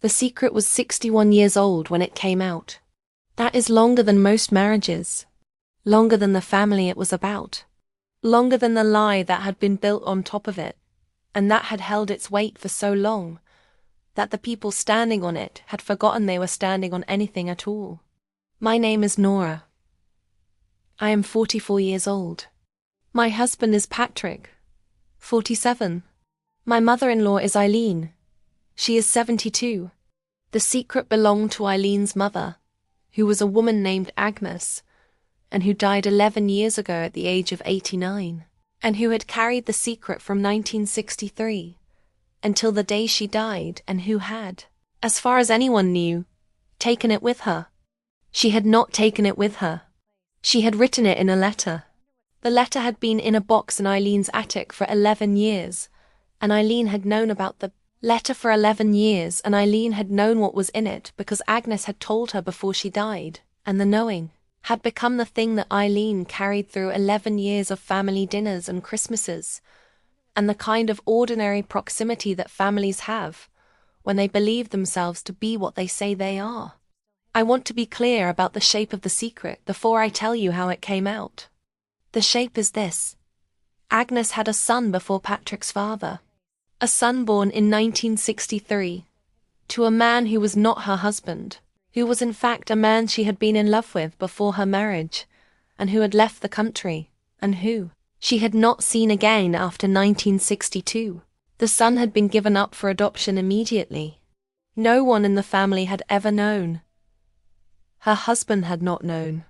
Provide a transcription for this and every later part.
The secret was 61 years old when it came out. That is longer than most marriages. Longer than the family it was about. Longer than the lie that had been built on top of it, and that had held its weight for so long, that the people standing on it had forgotten they were standing on anything at all. My name is Nora. I am 44 years old. My husband is Patrick, 47. My mother-in-law is Eileen. She is 72. The secret belonged to Eileen's mother, who was a woman named Agnes, and who died 11 years ago at the age of 89, and who had carried the secret from 1963 until the day she died, and who had, as far as anyone knew, taken it with her. She had not taken it with her. She had written it in a letter. The letter had been in a box in Eileen's attic for 11 years, and Eileen had known about the letter for 11 years, and Eileen had known what was in it because Agnes had told her before she died, and the knowing had become the thing that Eileen carried through 11 years of family dinners and Christmases, and the kind of ordinary proximity that families have when they believe themselves to be what they say they are. I want to be clear about the shape of the secret before I tell you how it came out. The shape is this. Agnes had a son before Patrick's father. A son born in 1963, to a man who was not her husband, who was in fact a man she had been in love with before her marriage, and who had left the country, and who she had not seen again after 1962. The son had been given up for adoption immediately. No one in the family had ever known. Her husband had not known.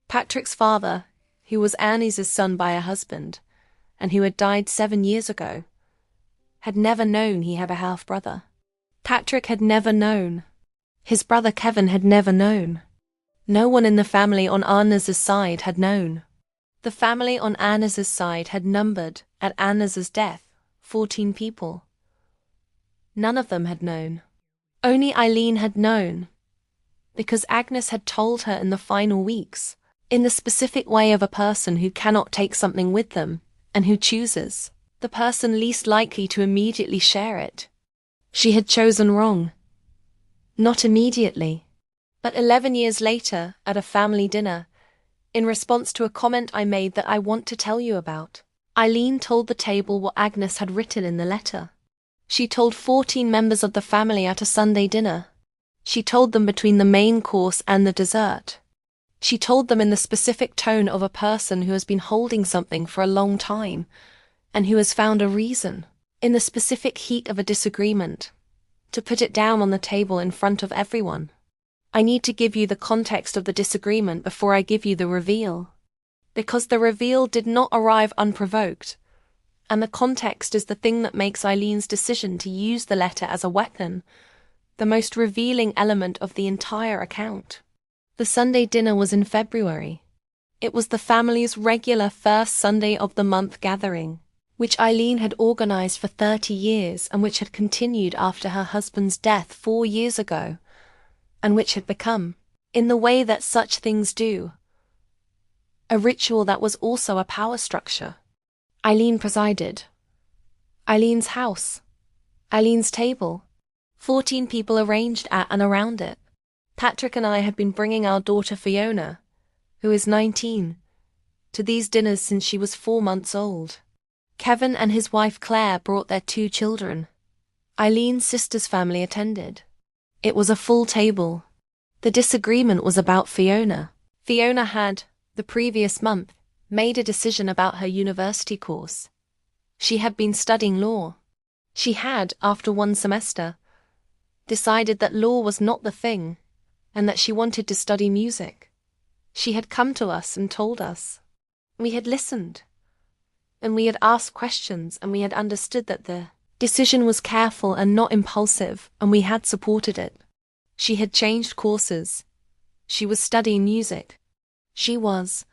Patrick's father, who was Agnes's son by a husband, and who had died 7 years ago, had never known he had a half-brother. Patrick had never known. His brother Kevin had never known. No one in the family on Agnes's side had known. The family on Agnes's side had numbered, at Agnes's death, 14 people. None of them had known. Only Eileen had known, because Agnes had told her in the final weeks, in the specific way of a person who cannot take something with them, and who chooses the person least likely to immediately share it. She had chosen wrong. Not immediately, but 11 years later, at a family dinner, in response to a comment I made that I want to tell you about, Eileen told the table what Agnes had written in the letter. She told 14 members of the family at a Sunday dinner. She told them between the main course and the dessert. She told them in the specific tone of a person who has been holding something for a long time, and who has found a reason, in the specific heat of a disagreement, to put it down on the table in front of everyone. I need to give you the context of the disagreement before I give you the reveal, because the reveal did not arrive unprovoked, and the context is the thing that makes Eileen's decision to use the letter as a weapon the most revealing element of the entire account. The Sunday dinner was in February. It was the family's regular first Sunday of the month gathering, which Eileen had organized for 30 years and which had continued after her husband's death 4 years ago, and which had become, in the way that such things do, a ritual that was also a power structure. Eileen presided. Eileen's house. Eileen's table. 14 people arranged at and around it. Patrick and I had been bringing our daughter Fiona, who is 19, to these dinners since she was 4 months old. Kevin and his wife Claire brought their 2 children. Eileen's sister's family attended. It was a full table. The disagreement was about Fiona. Fiona had, the previous month, made a decision about her university course. She had been studying law. She had, after 1 semester, decided that law was not the thing, and that she wanted to study music. She had come to us and told us. We had listened, and we had asked questions, and we had understood that the decision was careful and not impulsive, and we had supported it. She had changed courses. She was studying music. She was,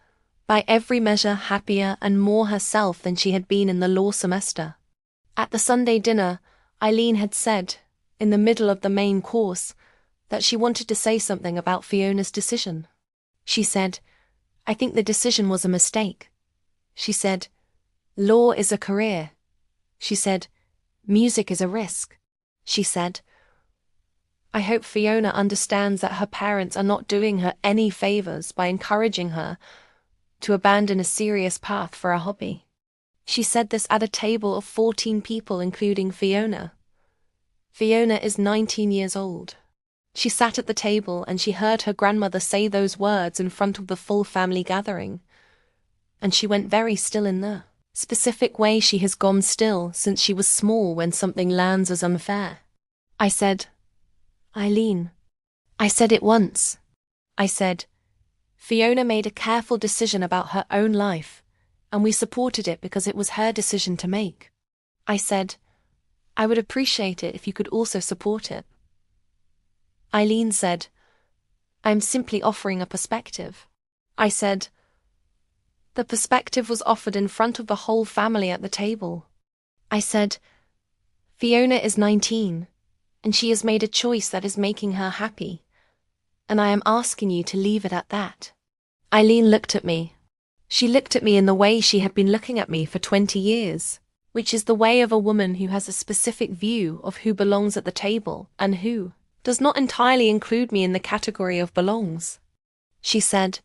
by every measure, happier and more herself than she had been in the law semester. At the Sunday dinner, Eileen had said, in the middle of the main course, that she wanted to say something about Fiona's decision. She said, "I think the decision was a mistake." She said, "Law is a career." She said, "Music is a risk." She said, I hope Fiona understands that her parents are not doing her any favors by encouraging her to abandon a serious path for a hobby. She said this at a table of 14 people, including Fiona. Fiona is 19 years old. She sat at the table and she heard her grandmother say those words in front of the full family gathering. And she went very still in the specific way she has gone still since she was small when something lands as unfair. I said, Eileen. I said it once. I said, Fiona made a careful decision about her own life, and we supported it because it was her decision to make. I said, I would appreciate it if you could also support it. Eileen said, I'm simply offering a perspective. I said, the perspective was offered in front of the whole family at the table. I said, Fiona is 19, and she has made a choice that is making her happy, and I am asking you to leave it at that. Eileen looked at me. She looked at me in the way she had been looking at me for 20 years, which is the way of a woman who has a specific view of who belongs at the table and who does not entirely include me in the category of belongs. She said,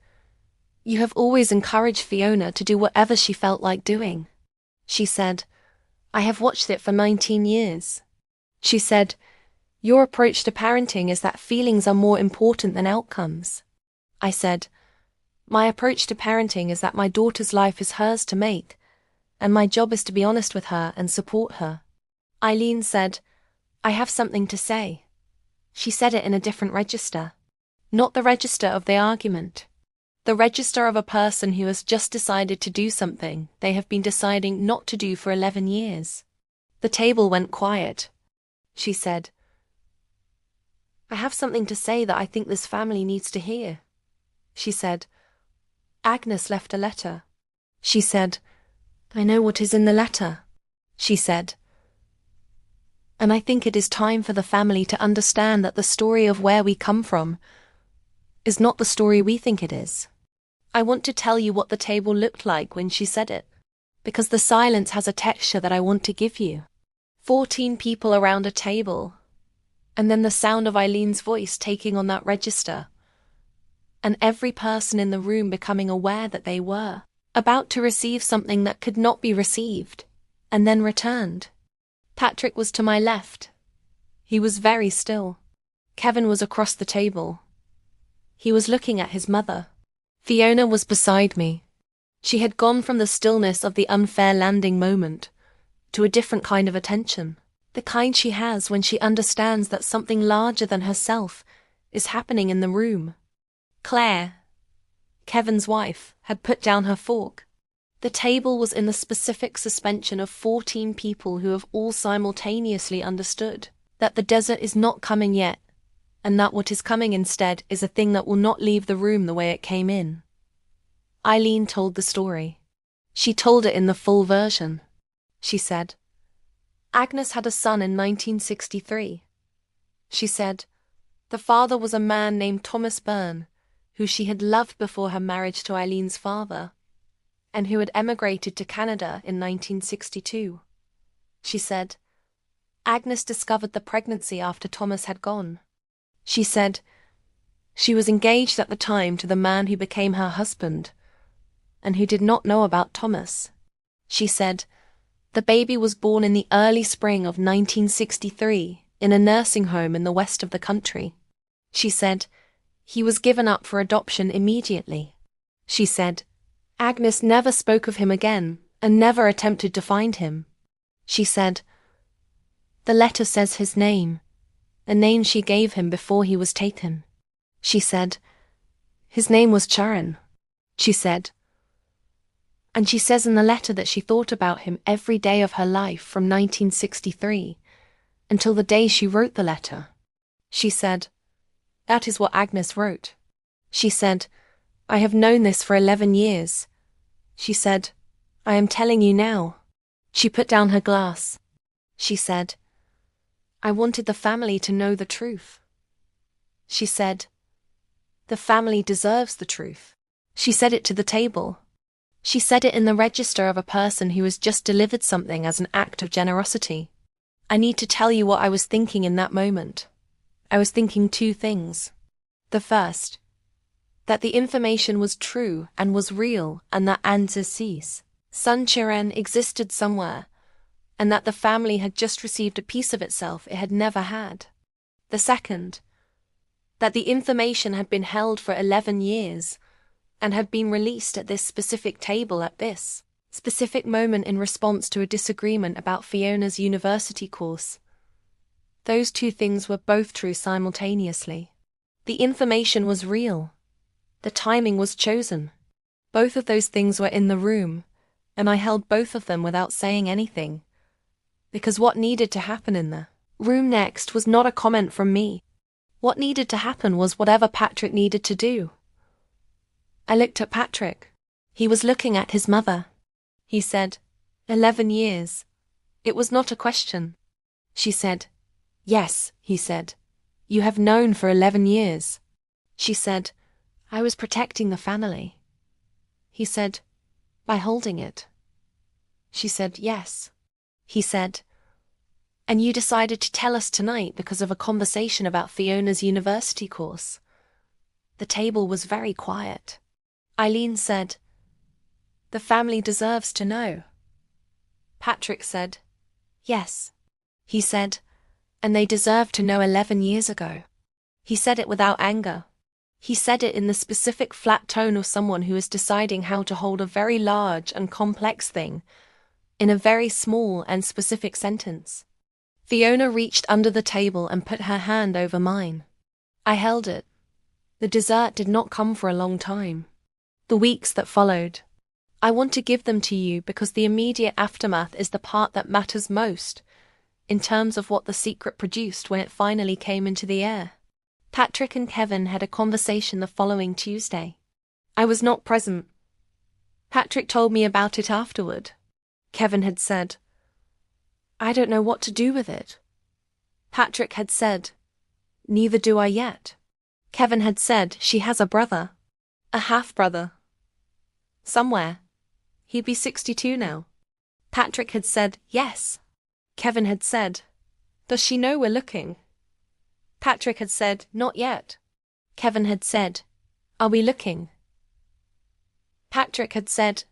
You have always encouraged Fiona to do whatever she felt like doing. She said, I have watched it for 19 years. She said, Your approach to parenting is that feelings are more important than outcomes. I said, My approach to parenting is that my daughter's life is hers to make, and my job is to be honest with her and support her. Eileen said, I have something to say. She said it in a different register. Not the register of the argument. The register of a person who has just decided to do something they have been deciding not to do for 11 years. The table went quiet. She said, I have something to say that I think this family needs to hear. She said, Agnes left a letter. She said, I know what is in the letter. She said, and I think it is time for the family to understand that the story of where we come from is not the story we think it is. I want to tell you what the table looked like when she said it, because the silence has a texture that I want to give you. 14 people around a table, and then the sound of Eileen's voice taking on that register, and every person in the room becoming aware that they were about to receive something that could not be received, and then returned. Patrick was to my left. He was very still. Kevin was across the table. He was looking at his mother. Fiona was beside me. She had gone from the stillness of the unfair landing moment to a different kind of attention, the kind she has when she understands that something larger than herself is happening in the room. Claire, Kevin's wife, had put down her fork. The table was in the specific suspension of 14 people who have all simultaneously understood that the desert is not coming yet, and that what is coming instead is a thing that will not leave the room the way it came in. Eileen told the story. She told it in the full version. She said, Agnes had a son in 1963. She said, the father was a man named Thomas Byrne, who she had loved before her marriage to Eileen's father, and who had emigrated to Canada in 1962. She said, Agnes discovered the pregnancy after Thomas had gone. She said, she was engaged at the time to the man who became her husband, and who did not know about Thomas. She said, the baby was born in the early spring of 1963 in a nursing home in the west of the country. She said, he was given up for adoption immediately. She said, Agnes never spoke of him again and never attempted to find him. She said, the letter says his name, a name she gave him before he was taken. She said, his name was Ciarán. She said, and she says in the letter that she thought about him every day of her life from 1963 until the day she wrote the letter. She said, that is what Agnes wrote. She said, I have known this for 11 years. She said, I am telling you now. She put down her glass. She said, I wanted the family to know the truth. She said, the family deserves the truth. She said it to the table. She said it in the register of a person who has just delivered something as an act of generosity. I need to tell you what I was thinking in that moment, I was thinking two things. The first, that the information was true and was real, and that Agnes's son Ciarán existed somewhere, and that the family had just received a piece of itself it had never had. The second, that the information had been held for 11 years and had been released at this specific table at this specific moment in response to a disagreement about Fiona's university course. Those two things were both true simultaneously. The information was real. The timing was chosen. Both of those things were in the room, and I held both of them without saying anything. Because what needed to happen in the room next was not a comment from me. What needed to happen was whatever Patrick needed to do. I looked at Patrick. He was looking at his mother. He said, 11 years. It was not a question. She said, yes, he said. You have known for 11 years. She said, I was protecting the family. He said, by holding it. She said, yes. He said, and you decided to tell us tonight because of a conversation about Fiona's university course. The table was very quiet. Eileen said, the family deserves to know. Patrick said, yes. He said, and they deserve to know 11 years ago. He said it without anger. He said it in the specific flat tone of someone who is deciding how to hold a very large and complex thing in a very small and specific sentence. Fiona reached under the table and put her hand over mine. I held it. The dessert did not come for a long time. The weeks that followed. I want to give them to you because the immediate aftermath is the part that matters most, in terms of what the secret produced when it finally came into the air. Patrick and Kevin had a conversation the following Tuesday. I was not present. Patrick told me about it afterward. Kevin had said, I don't know what to do with it. Patrick had said, neither do I yet. Kevin had said she has a brother. A half-brother. Somewhere. He'd be 62 now. Patrick had said, yes. Kevin had said, does she know we're looking? Patrick had said, not yet. Kevin had said, are we looking? Patrick had said,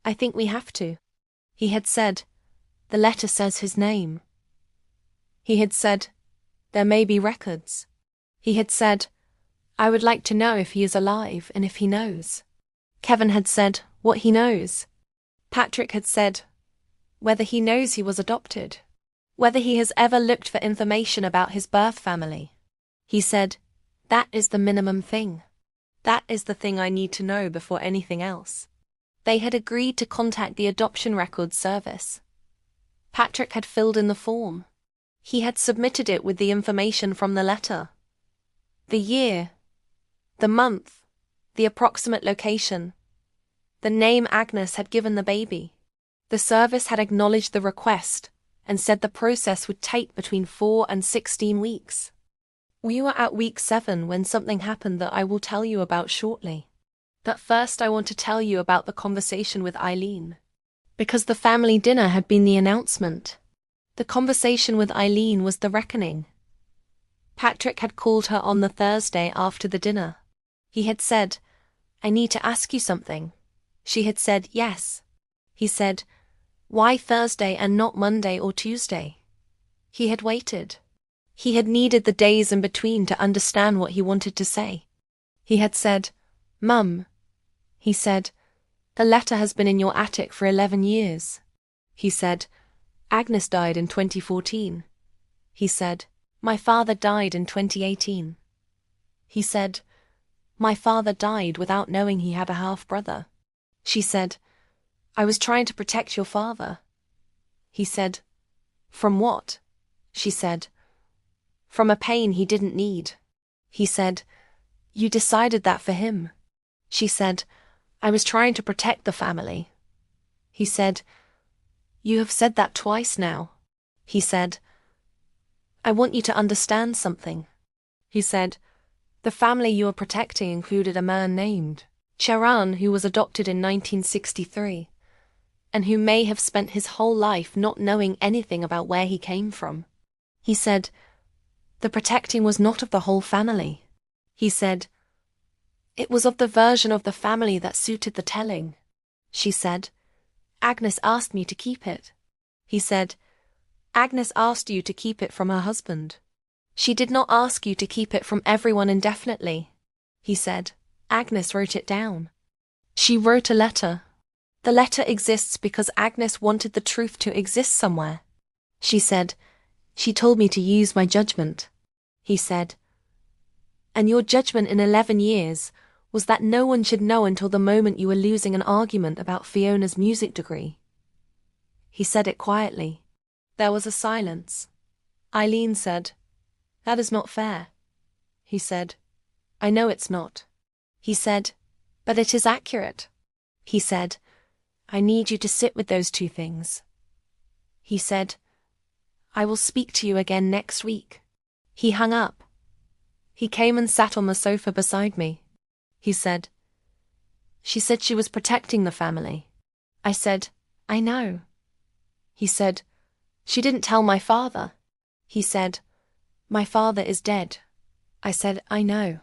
I think we have to. He had said, the letter says his name. He had said, there may be records. He had said, I would like to know if he is alive and if he knows. Kevin had said, what he knows. Patrick had said, whether he knows he was adopted. Whether he has ever looked for information about his birth family. He said, that is the minimum thing. That is the thing I need to know before anything else. They had agreed to contact the Adoption Records Service. Patrick had filled in the form. He had submitted it with the information from the letter. The year, the month, the approximate location, the name Agnes had given the baby. The service had acknowledged the request and said the process would take between 4 and 16 weeks. We were at week 7 when something happened that I will tell you about shortly. But first I want to tell you about the conversation with Eileen. Because the family dinner had been the announcement. The conversation with Eileen was the reckoning. Patrick had called her on the Thursday after the dinner. He had said, I need to ask you something. She had said, yes. He said, why Thursday and not Monday or Tuesday? He had waited. He had needed the days in between to understand what he wanted to say. He had said, Mum, he said, the letter has been in your attic for 11 years. He said, Agnes died in 2014. He said, my father died in 2018. He said, my father died without knowing he had a half-brother. She said, I was trying to protect your father. He said, from what? She said, from a pain he didn't need. He said, you decided that for him. She said, I was trying to protect the family. He said, you have said that twice now. He said, I want you to understand something. He said, the family you are protecting included a man named Ciarán, who was adopted in 1963, and who may have spent his whole life not knowing anything about where he came from. He said, The protecting was not of the whole family. He said, it was of the version of the family that suited the telling. She said, Agnes asked me to keep it. He said, Agnes asked you to keep it from her husband. She did not ask you to keep it from everyone indefinitely. He said, Agnes wrote it down. She wrote a letter. The letter exists because Agnes wanted the truth to exist somewhere. She said, she told me to use my judgment. He said, and your judgment in 11 years was that no one should know until the moment you were losing an argument about Fiona's music degree. He said it quietly. There was a silence. Eileen said, that is not fair. He said, I know it's not. He said, but it is accurate. He said, I need you to sit with those two things. He said, I will speak to you again next week. He hung up. He came and sat on the sofa beside me. He said, she said she was protecting the family. I said, I know. He said, she didn't tell my father. He said, my father is dead. I said, I know.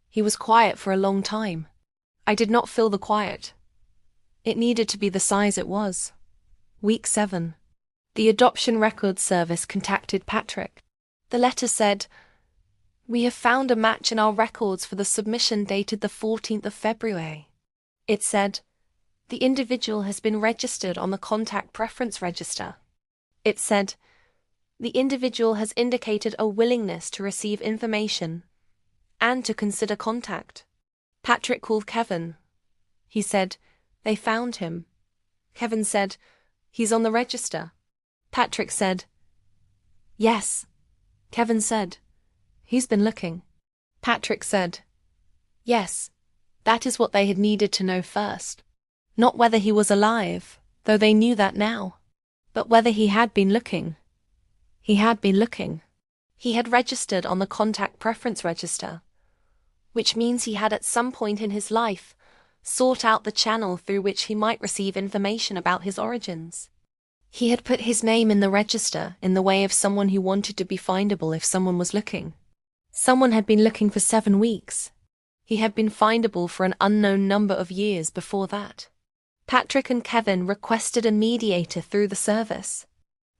He was quiet for a long time. I did not fill the quiet. It needed to be the size it was. Week 7. The Adoption Records Service contacted Patrick. The letter said, we have found a match in our records for the submission dated the 14th of February. It said, the individual has been registered on the contact preference register. It said, the individual has indicated a willingness to receive information and to consider contact. Patrick called Kevin. He said, they found him. Kevin said, he's on the register. Patrick said, yes. Kevin said, he's been looking. Patrick said, yes, that is what they had needed to know first. Not whether he was alive, though they knew that now, but whether he had been looking. He had been looking. He had registered on the contact preference register, which means he had at some point in his life sought out the channel through which he might receive information about his origins. He had put his name in the register in the way of someone who wanted to be findable if someone was looking. Someone had been looking for 7 weeks. He had been findable for an unknown number of years before that. Patrick and Kevin requested a mediator through the service.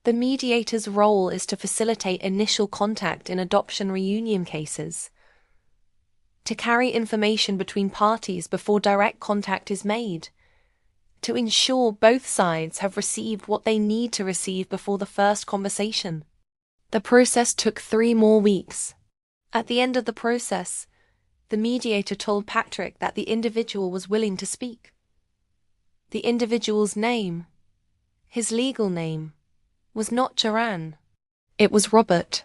The mediator's role is to facilitate initial contact in adoption reunion cases, to carry information between parties before direct contact is made, to ensure both sides have received what they need to receive before the first conversation. The process took 3 more weeks. At the end of the process, the mediator told Patrick that the individual was willing to speak. The individual's name, his legal name, was not Ciarán. It was Robert.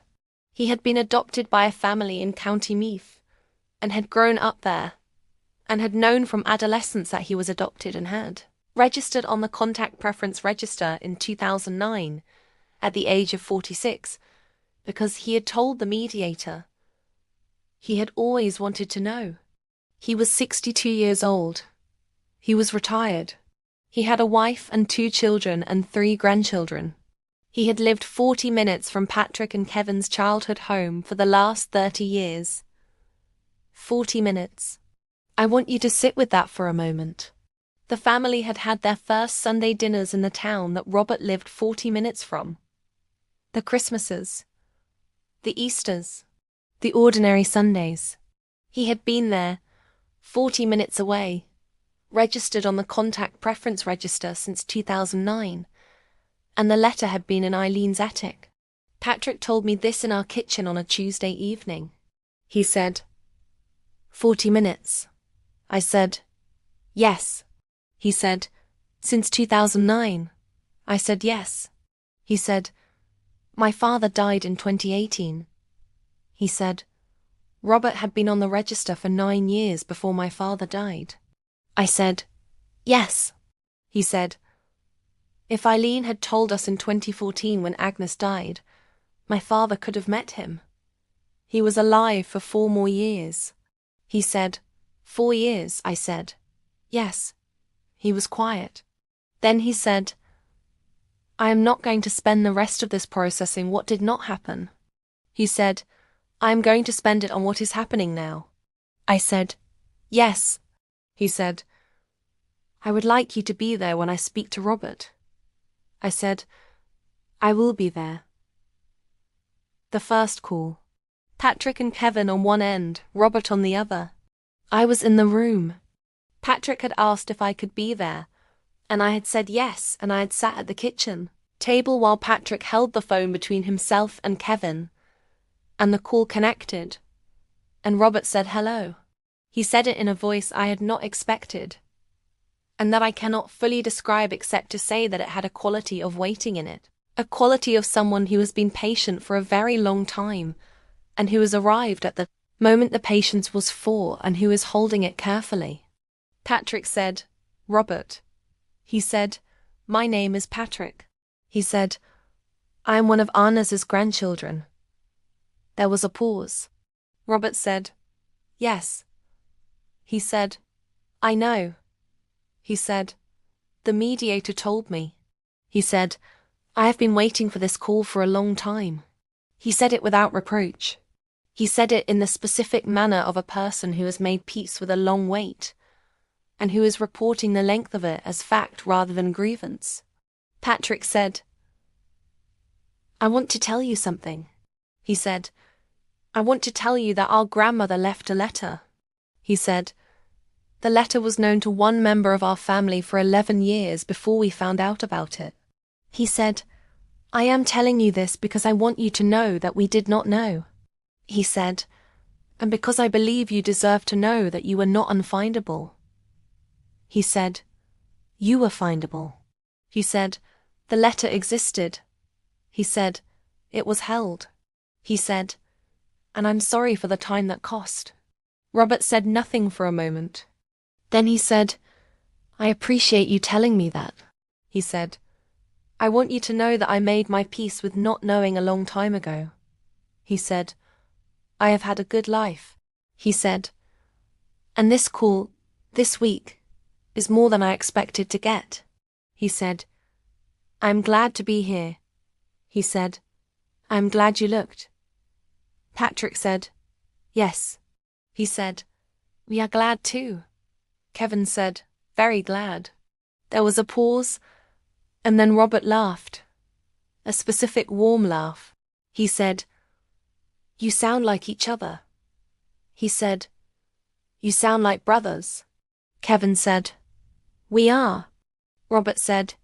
He had been adopted by a family in County Meath, and had grown up there, and had known from adolescence that he was adopted and had registered on the contact preference register in 2009 at the age of 46 because he had told the mediator he had always wanted to know. He was 62 years old. He was retired. He had a wife and 2 children and 3 grandchildren. He had lived 40 minutes from Patrick and Kevin's childhood home for the last 30 years. 40 minutes. I want you to sit with that for a moment. The family had had their first Sunday dinners in the town that Robert lived 40 minutes from. The Christmases, the Easters, the ordinary Sundays. He had been there, 40 minutes away, registered on the contact preference register since 2009, and the letter had been in Eileen's attic. Patrick told me this in our kitchen on a Tuesday evening. He said, 40 minutes. I said, yes. He said, since 2009. I said, yes. He said, my father died in 2018. He said, Robert had been on the register for 9 years before my father died. I said, yes. He said, if Eileen had told us in 2014 when Agnes died, my father could have met him. He was alive for 4 more years. He said, 4 years, I said. Yes. He was quiet. Then he said, I am not going to spend the rest of this processing what did not happen. He said, I am going to spend it on what is happening now. I said, yes. He said, I would like you to be there when I speak to Robert. I said, I will be there. The first call. Patrick and Kevin on one end, Robert on the other. I was in the room. Patrick had asked if I could be there, and I had said yes, and I had sat at the kitchen table while Patrick held the phone between himself and Kevin, and the call connected, and Robert said hello. He said it in a voice I had not expected, and that I cannot fully describe except to say that it had a quality of waiting in it, a quality of someone who has been patient for a very long time, and who has arrived at the moment the patience was for and who is holding it carefully. Patrick said, Robert. He said, my name is Patrick. He said, I am one of Agnes's grandchildren. There was a pause. Robert said, yes. He said, I know. He said, the mediator told me. He said, I have been waiting for this call for a long time. He said it without reproach. He said it in the specific manner of a person who has made peace with a long wait, and who is reporting the length of it as fact rather than grievance. Patrick said, I want to tell you something. He said, I want to tell you that our grandmother left a letter. He said, the letter was known to one member of our family for 11 years before we found out about it. He said, I am telling you this because I want you to know that we did not know. He said, and because I believe you deserve to know that you were not unfindable. He said, you were findable. He said, the letter existed. He said, it was held. He said, and I'm sorry for the time that cost. Robert said nothing for a moment. Then he said, I appreciate you telling me that. He said, I want you to know that I made my peace with not knowing a long time ago. He said, I have had a good life. He said, and this call, this week, is more than I expected to get. He said, I am glad to be here. He said, I am glad you looked. Patrick said, yes. He said, we are glad too. Kevin said, very glad. There was a pause, and then Robert laughed. A specific warm laugh. He said, you sound like each other. He said, you sound like brothers. Kevin said, we are. Robert said,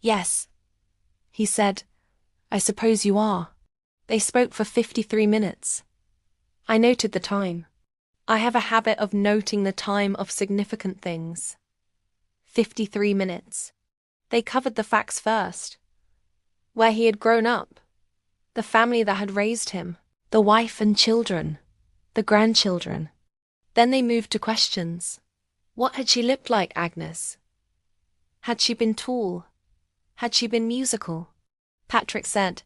yes. He said, I suppose you are. They spoke for 53 minutes. I noted the time. I have a habit of noting the time of significant things. 53 minutes. They covered the facts first. Where he had grown up, the family that had raised him, the wife and children, the grandchildren. Then they moved to questions. What had she looked like, Agnes? Had she been tall? Had she been musical? Patrick said,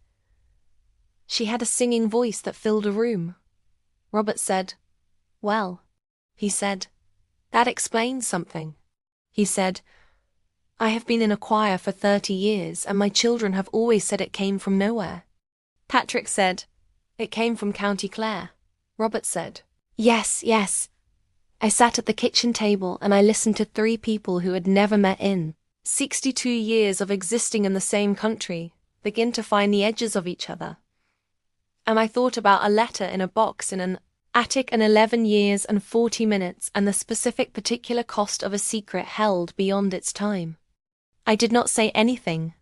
she had a singing voice that filled a room. Robert said, well. He said, that explains something. He said, I have been in a choir for 30 years and my children have always said it came from nowhere. Patrick said, it came from County Clare. Robert said, yes, yes. I sat at the kitchen table and I listened to 3 people who had never met in 62 years of existing in the same country begin to find the edges of each other. And I thought about a letter in a box in an attic and 11 years and 40 minutes and the specific particular cost of a secret held beyond its time. I did not say anything.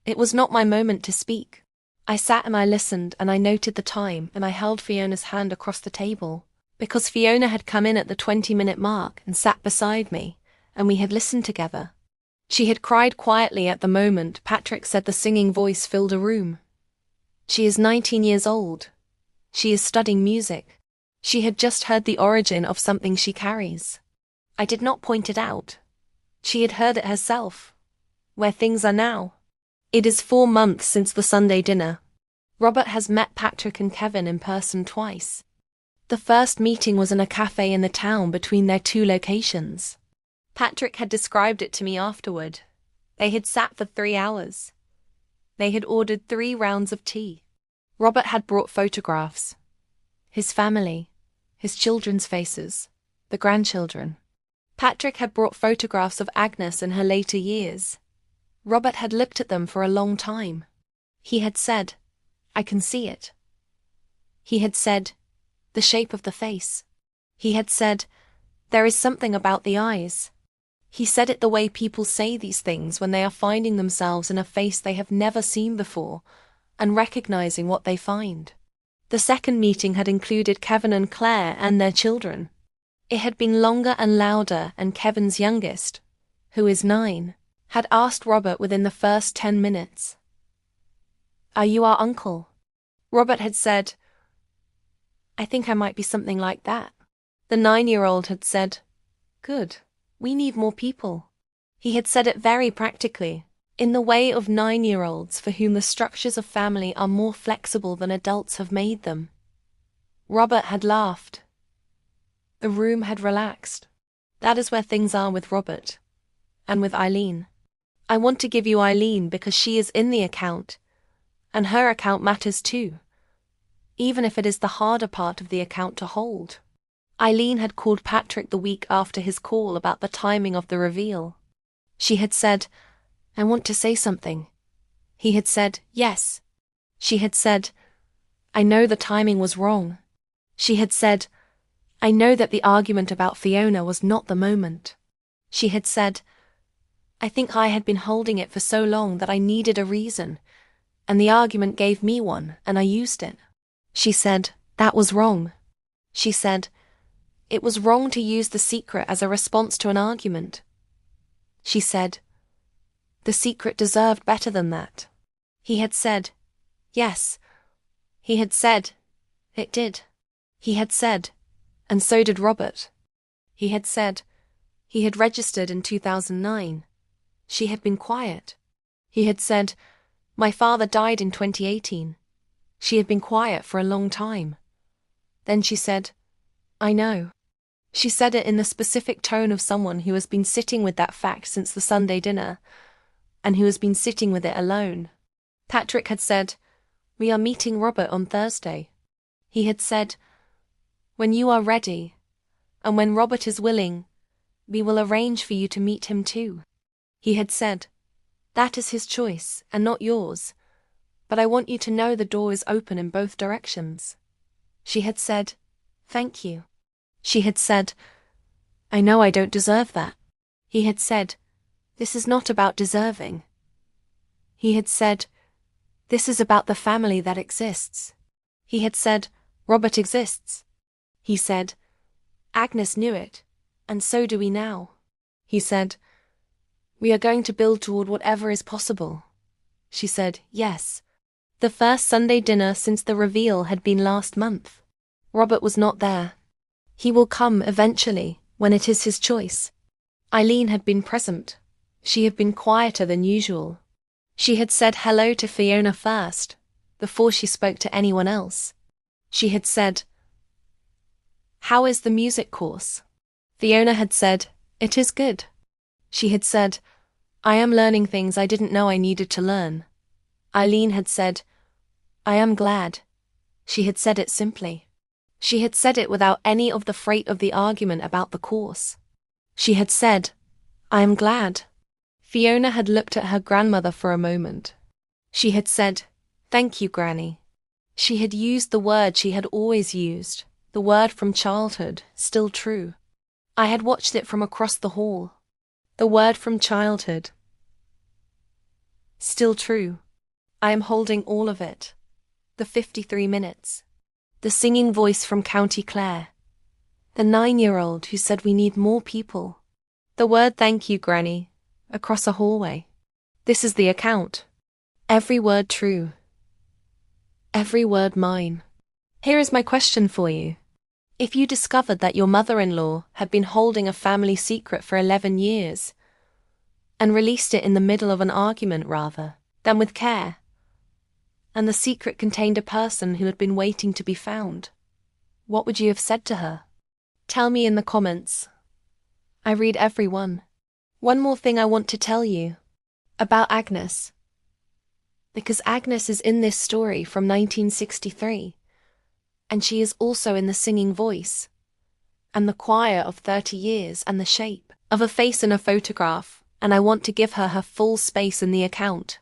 It was not my moment to speak. I sat and I listened and I noted the time and I held Fiona's hand across the table because Fiona had come in at the 20-minute mark and sat beside me and we had listened together. She had cried quietly at the moment Patrick said the singing voice filled a room. She is 19 years old. She is studying music. She had just heard the origin of something she carries. I did not point it out. She had heard it herself. Where things are now. It is 4 months since the Sunday dinner. Robert has met Patrick and Kevin in person twice. The first meeting was in a cafe in the town between their 2 locations. Patrick had described it to me afterward. They had sat for 3 hours. They had ordered 3 rounds of tea. Robert had brought photographs. his family, his children's faces, the grandchildren. Patrick had brought photographs of Agnes in her later years. Robert had looked at them for a long time. He had said, "I can see it." He had said, "The shape of the face." He had said, "There is something about the eyes." He said it the way people say these things when they are finding themselves in a face they have never seen before, and recognizing what they find. The second meeting had included Kevin and Claire and their children. It had been longer and louder, and Kevin's youngest, who is 9, had asked Robert within the first 10 minutes, "Are you our uncle?" Robert had said, "I think I might be something like that." The 9-year-old had said, "Good. We need more people." He had said it very practically, in the way of 9-year-olds for whom the structures of family are more flexible than adults have made them. Robert had laughed. The room had relaxed. That is where things are with Robert. And with Eileen. I want to give you Eileen because she is in the account, and her account matters too, even if it is the harder part of the account to hold. Eileen had called Patrick the week after his call about the timing of the reveal. She had said, "I want to say something." He had said, "Yes." She had said, "I know the timing was wrong." She had said, "I know that the argument about Fiona was not the moment." She had said, "I think I had been holding it for so long that I needed a reason, and the argument gave me one, and I used it." She said, "That was wrong." She said, "It was wrong to use the secret as a response to an argument." She said, "The secret deserved better than that." He had said, "Yes." He had said, "It did." He had said, "And so did Robert." He had said, he had registered in 2009. She had been quiet. He had said, "My father died in 2018. She had been quiet for a long time. Then she said, "I know." She said it in the specific tone of someone who has been sitting with that fact since the Sunday dinner, and who has been sitting with it alone. Patrick had said, "We are meeting Robert on Thursday." He had said, "When you are ready, and when Robert is willing, we will arrange for you to meet him too." He had said, "That is his choice, and not yours, but I want you to know the door is open in both directions." She had said, "Thank you." She had said, "I know I don't deserve that." He had said, "This is not about deserving." He had said, "This is about the family that exists." He had said, "Robert exists." He said, "Agnes knew it, and so do we now." He said, "We are going to build toward whatever is possible." She said, "Yes." The first Sunday dinner since the reveal had been last month. Robert was not there. He will come eventually, when it is his choice. Eileen had been present. She had been quieter than usual. She had said hello to Fiona first, before she spoke to anyone else. She had said, "How is the music course?" Fiona had said, "It is good." She had said, "I am learning things I didn't know I needed to learn." Eileen had said, "I am glad." She had said it simply. She had said it without any of the freight of the argument about the course. She had said, "I am glad." Fiona had looked at her grandmother for a moment. She had said, "Thank you, Granny." She had used the word she had always used, the word from childhood, still true. I had watched it from across the hall. The word from childhood. Still true. I am holding all of it. The 53 minutes. The singing voice from County Clare. The 9-year-old who said we need more people. The word "thank you, Granny," across a hallway. This is the account. Every word true. Every word mine. Here is my question for you. If you discovered that your mother-in-law had been holding a family secret for 11 years, and released it in the middle of an argument rather than with care, and the secret contained a person who had been waiting to be found, what would you have said to her? Tell me in the comments. I read every one. One more thing I want to tell you about Agnes. Because Agnes is in this story from 1963. And she is also in the singing voice, and the choir of 30 years, and the shape of a face in a photograph, and I want to give her her full space in the account.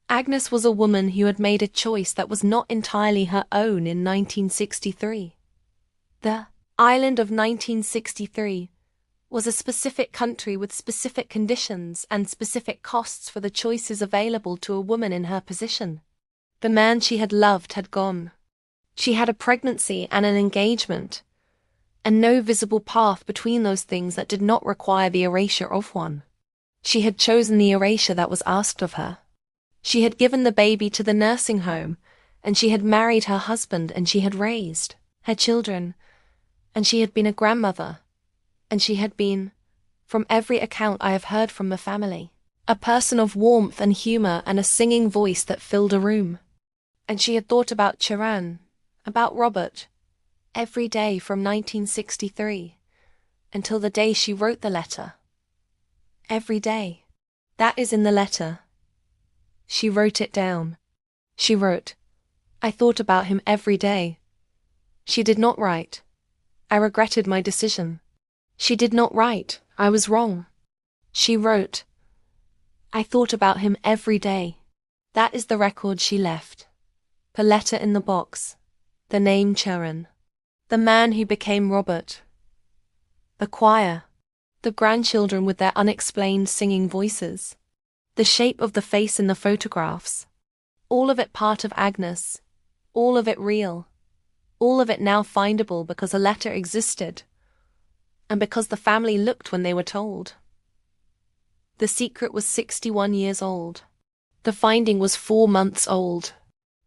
Agnes was a woman who had made a choice that was not entirely her own in 1963. The Ireland of 1963 was a specific country with specific conditions and specific costs for the choices available to a woman in her position. The man she had loved had gone. She had a pregnancy and an engagement, and no visible path between those things that did not require the erasure of one. She had chosen the erasure that was asked of her. She had given the baby to the nursing home, and she had married her husband, and she had raised her children, and she had been a grandmother, and she had been, from every account I have heard from the family, a person of warmth and humor and a singing voice that filled a room. And she had thought about Ciarán, about Robert, every day from 1963 until the day she wrote the letter. Every day. That is in the letter. She wrote it down. She wrote, "I thought about him every day." She did not write, "I regretted my decision." She did not write, "I was wrong." She wrote, "I thought about him every day." That is the record she left. The letter in the box. The name Ciarán. The man who became Robert. The choir. The grandchildren with their unexplained singing voices. The shape of the face in the photographs. All of it part of Agnes. All of it real. All of it now findable because a letter existed. And because the family looked when they were told. The secret was 61 years old. The finding was 4 months old.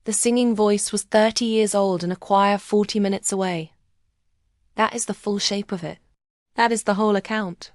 The singing voice was 30 years old and a choir 40 minutes away. That is the full shape of it. That is the whole account.